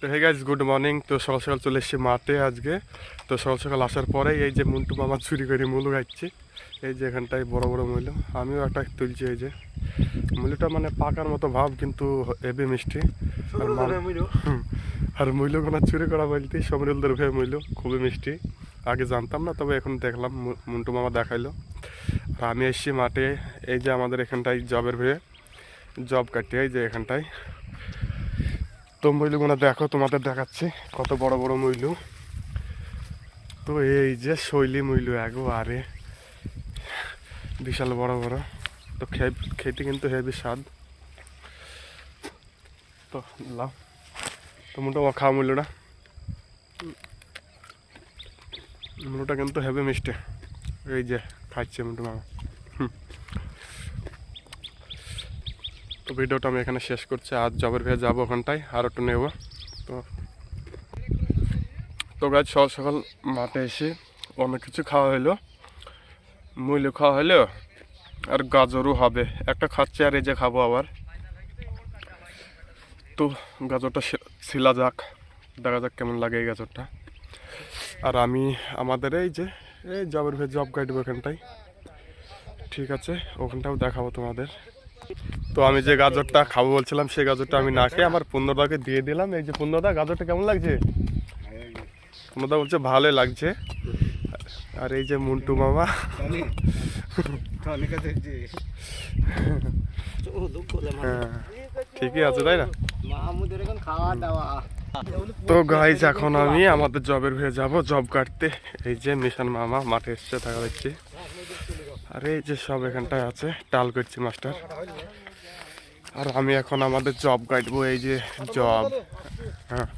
তো hey guys, good morning. তো সকাল সকাল চলে এসেছি মাঠে আজকে। তো সকাল সকাল আসার পরে এই যে মন্টু মামা চুরি করে মুলো খাচ্ছি। এই যে এখানটায় বড় বড় মূল্য, আমিও একটা তুলছি। এই যে মূল্যটা মানে পাকার মতো ভাব, কিন্তু হেভি মিষ্টি। আর মূল্যগুলো চুরি করা বলতে সমরুলদের ভাই মূল্য খুবই মিষ্টি। আগে জানতাম না, তবে এখন দেখলাম মন্টু মামা দেখাইলো। আর আমি এসেছি মাঠে। এই যে আমাদের এখানটায় জবের ভয়ে জব কাটি, এই যে এখানটায়। তো মূল্যগুলো দেখো, তোমাদের দেখাচ্ছি কত বড় বড় মূল্য। তো এই যে শৈলী মূল্য আরে বিশাল বড় বড়। তো খেতে কিন্তু হেভি স্বাদ। তো লাও, তো মোটামুটি খাওয়া মূল্যটা কিন্তু হেভি মিষ্টি। এই যে খাচ্ছে মোটু মামা। তো ভিডিওটা আমি এখানে শেষ করছি। আজ জবের ভেয়ে যাবো ওখানটায়, আর একটু নেব। তো তো গাছ সকাল সকাল মাঠে এসে অনেক কিছু খাওয়া হলো, মূল্য খাওয়া হলো, আর গাজরও হবে একটা খাচ্ছে। আর এই যে খাবো আবার। তো গাজরটা ছিলা যাক, দেখা যাক কেমন লাগে এই গাজরটা। আর আমি আমাদের এই যে এই জবের ভেয়ে জব কাটবো ওখানটায়, ঠিক আছে? ওখানটাও দেখাবো তোমাদের। তো আমি যে গাজরটা খাবো বলছিলাম, সেই গাজরটা আমি না খেয়ে আমার পূর্ণদাকে দিয়ে দিলাম। এই যে পূর্ণদা, গাজরটা কেমন লাগছে? পূর্ণদা বলছে ভালোই লাগছে। আর এই যে মন্টু মামা, হ্যাঁ ঠিকই আছে, তাই না? তো গাইজ, এখন আমি আমাদের জবের হয়ে যাব জব কাটতে। এই যে মিশন মামা মাঠে এসছে, দেখা যাচ্ছে। আর এই যে সব এখানটায় আছে, টাল করছি মাস্টার। আর আমি এখন আমাদের জব কাটবো। এই যে জব, হ্যাঁ।